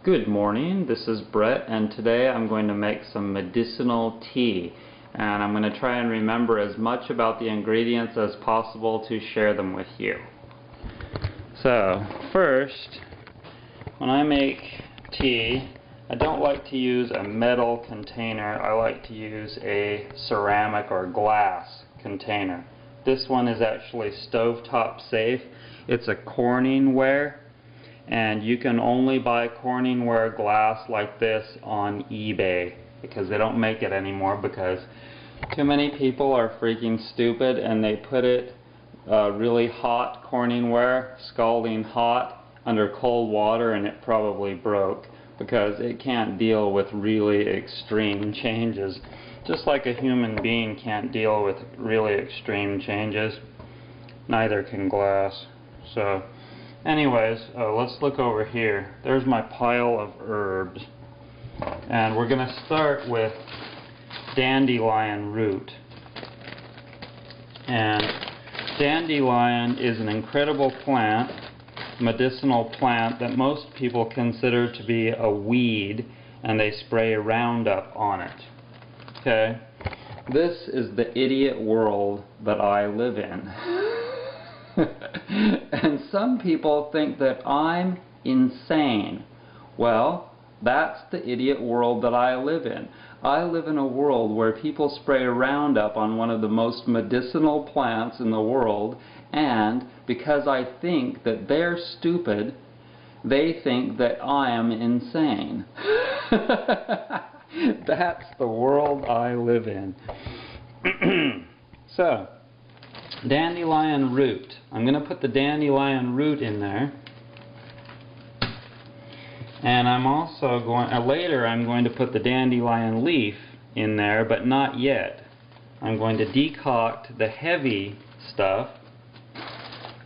Good morning, this is Brett, and today I'm going to make some medicinal tea, and I'm going to try and remember as much about the ingredients as possible to share them with you. So first, when I make tea, I don't like to use a metal container. I like to use a ceramic or glass container. This one is actually stovetop safe. It's a Corningware, and you can only buy Corningware glass like this on eBay because they don't make it anymore because too many people are freaking stupid and they put it really hot Corningware, scalding hot, under cold water, and it probably broke because it can't deal with really extreme changes. Just like a human being can't deal with really extreme changes, neither can glass. So anyways, let's look over here. There's my pile of herbs. And we're going to start with dandelion root. And dandelion is an incredible plant, medicinal plant, that most people consider to be a weed, and they spray Roundup on it. Okay? This is the idiot world that I live in. And some people think that I'm insane. Well, that's the idiot world that I live in. I live in a world where people spray Roundup on one of the most medicinal plants in the world, and because I think that they're stupid, they think that I am insane. That's the world I live in. So, dandelion root. I'm going to put the dandelion root in there. And I'm also going, later I'm going to put the dandelion leaf in there, but not yet. I'm going to decoct the heavy stuff,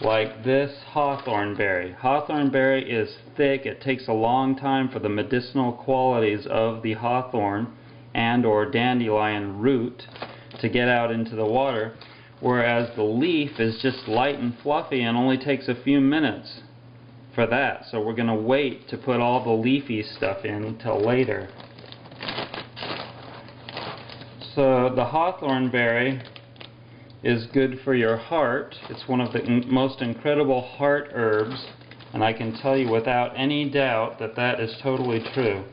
like this Hawthorne berry. Hawthorne berry is thick. It takes a long time for the medicinal qualities of the hawthorn and or dandelion root to get out into the water, whereas the leaf is just light and fluffy and only takes a few minutes for that. So we're going to wait to put all the leafy stuff in until later. So the hawthorn berry is good for your heart. It's one of the most incredible heart herbs, and I can tell you without any doubt that that is totally true.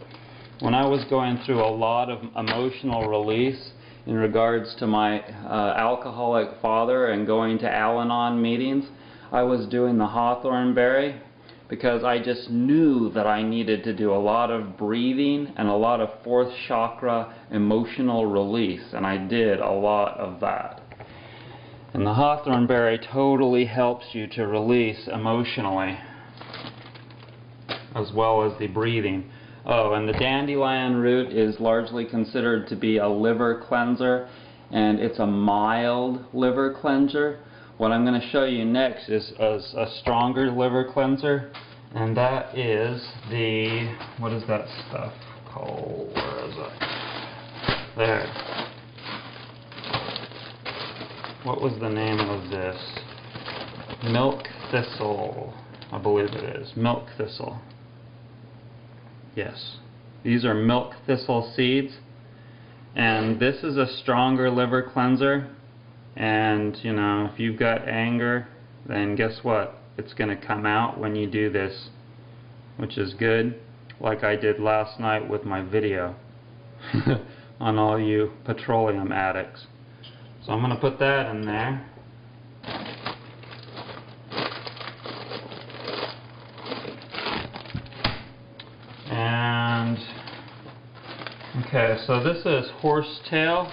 When I was going through a lot of emotional release in regards to my alcoholic father and going to Al-Anon meetings, I was doing the hawthorn berry because I just knew that I needed to do a lot of breathing and a lot of fourth chakra emotional release, and I did a lot of that. And the hawthorn berry totally helps you to release emotionally, as well as the breathing. Oh, and the dandelion root is largely considered to be a liver cleanser, and it's a mild liver cleanser. What I'm going to show you next is a stronger liver cleanser, and that is the, what is that stuff called? Where is it? There. What was the name of this? Milk thistle, I believe it is. Milk thistle. Yes. These are milk thistle seeds, and this is a stronger liver cleanser. And you know, if you've got anger, then guess what? It's going to come out when you do this, which is good, like I did last night with my video on all you petroleum addicts. So I'm going to put that in there. And okay, so this is Horsetail,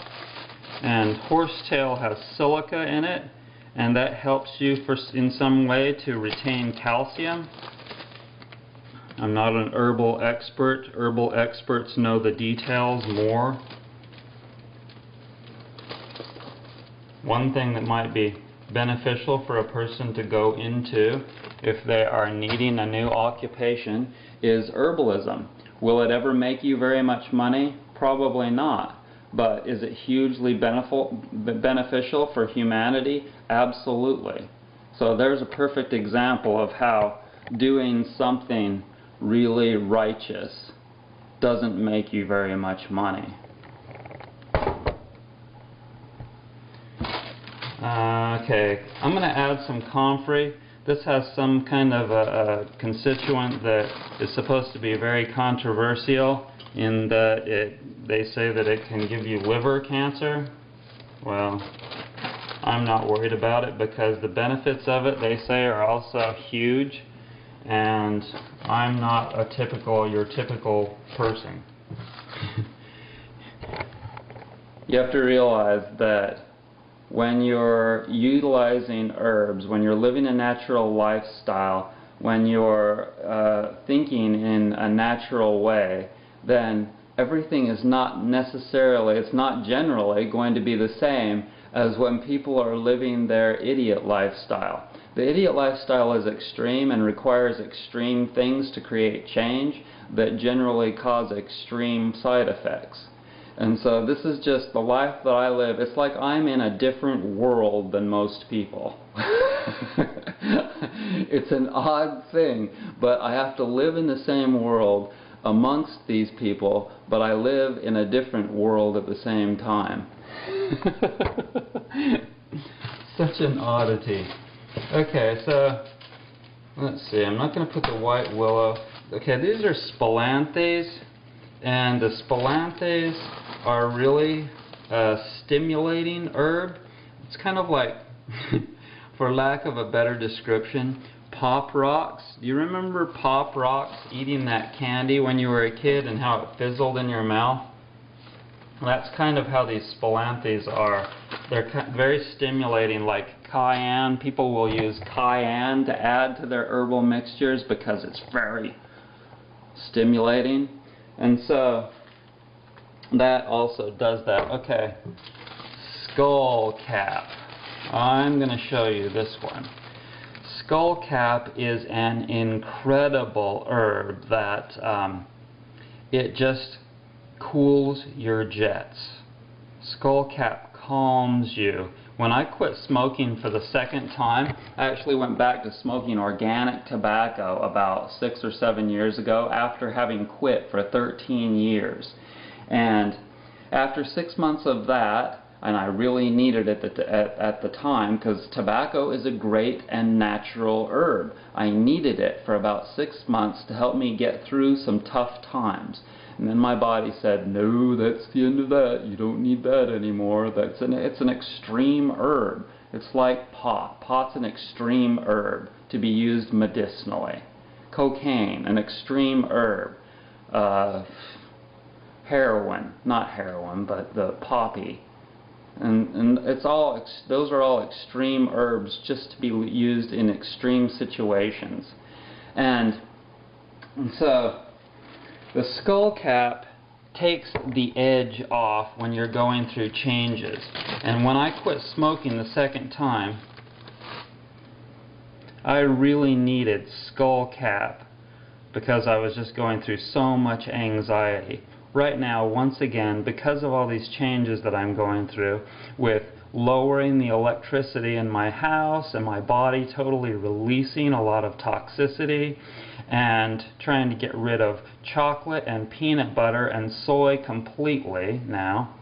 and Horsetail has silica in it, and that helps you in some way to retain calcium. I'm not an herbal expert. Herbal experts know the details more. One thing that might be beneficial for a person to go into if they are needing a new occupation is herbalism. Will it ever make you very much money? Probably not. But is it hugely beneficial for humanity? Absolutely. So there's a perfect example of how doing something really righteous doesn't make you very much money. Okay, I'm going to add some comfrey. This has some kind of a constituent that is supposed to be very controversial in that they say that it can give you liver cancer. Well, I'm not worried about it because the benefits of it, they say, are also huge, and I'm not your typical person. You have to realize that when you're utilizing herbs, when you're living a natural lifestyle, when you're thinking in a natural way, then everything is not necessarily, it's not generally going to be the same as when people are living their idiot lifestyle. The idiot lifestyle is extreme and requires extreme things to create change that generally cause extreme side effects. And so this is just the life that I live. It's like I'm in a different world than most people. It's an odd thing, but I have to live in the same world amongst these people, but I live in a different world at the same time. Such an oddity. Okay, so let's see. I'm not going to put the white willow. Okay, these are spilanthes, and the spilanthes are really a stimulating herb. It's kind of like, for lack of a better description, Pop Rocks. Do you remember Pop Rocks, eating that candy when you were a kid and how it fizzled in your mouth? That's kind of how these spilanthes are. They're very stimulating, like cayenne. People will use cayenne to add to their herbal mixtures because it's very stimulating. And so that also does that. Okay, Skullcap. I'm going to show you this one. Skullcap is an incredible herb that it just cools your jets. Skullcap calms you. When I quit smoking for the second time, I actually went back to smoking organic tobacco about 6 or 7 years ago after having quit for 13 years. And after 6 months of that, and I really needed it at the time because tobacco is a great and natural herb. I needed it for about 6 months to help me get through some tough times. And then my body said, no, that's the end of that. You don't need that anymore. It's an extreme herb. It's like pot. Pot's an extreme herb to be used medicinally. Cocaine, an extreme herb. Heroin, not heroin, but the poppy. And it's all, those are all extreme herbs just to be used in extreme situations. And so the Skullcap takes the edge off when you're going through changes. And when I quit smoking the second time, I really needed Skullcap because I was just going through so much anxiety. Right now, once again, because of all these changes that I'm going through, with lowering the electricity in my house and my body totally releasing a lot of toxicity, and trying to get rid of chocolate and peanut butter and soy completely now,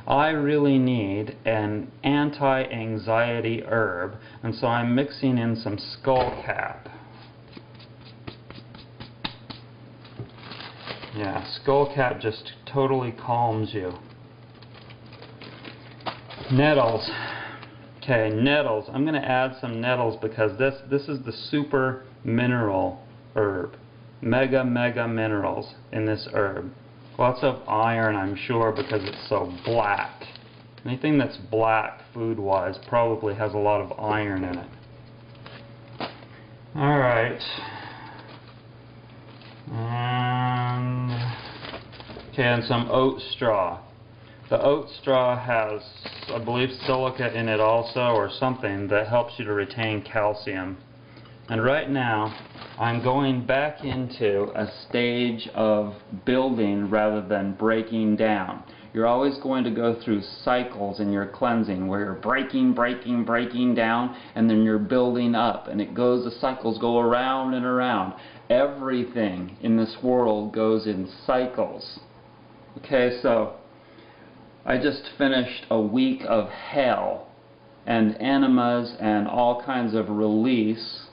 I really need an anti-anxiety herb, and so I'm mixing in some Skullcap. Yeah, Skullcap just totally calms you. Nettles. Okay, nettles. I'm going to add some nettles because this is the super mineral herb. Mega minerals in this herb. Lots of iron, I'm sure, because it's so black. Anything that's black food-wise probably has a lot of iron in it. Alright. And some oat straw. The oat straw has, I believe, silica in it also, or something that helps you to retain calcium. And right now, I'm going back into a stage of building rather than breaking down. You're always going to go through cycles in your cleansing where you're breaking down, and then you're building up, and the cycles go around and around. everything in this world goes in cycles. Okay, so I just finished a week of hell and enemas and all kinds of release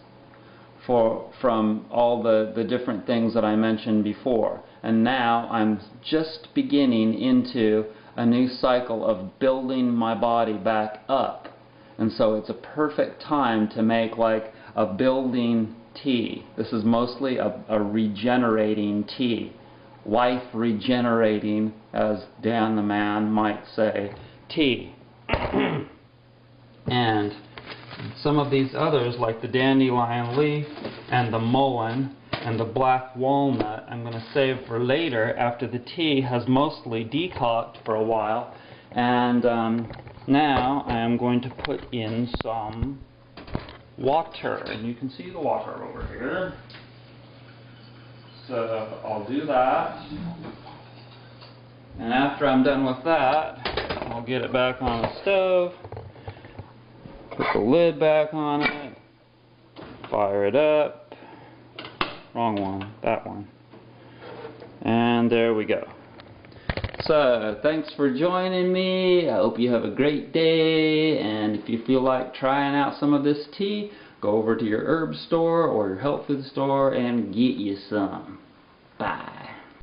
from all the different things that I mentioned before. And now I'm just beginning into a new cycle of building my body back up. And so it's a perfect time to make like a building tea. This is mostly a regenerating tea. Life regenerating, as Dan the man might say, tea. And some of these others, like the dandelion leaf and the mullein and the black walnut, I'm going to save for later after the tea has mostly decocked for a while. And now I am going to put in some water, and you can see the water over here. So I'll do that, and after I'm done with that, I'll get it back on the stove, put the lid back on it, fire it up. Wrong one, that one. And there we go. So, thanks for joining me. I hope you have a great day, and if you feel like trying out some of this tea, go over to your herb store or your health food store and get you some. Bye.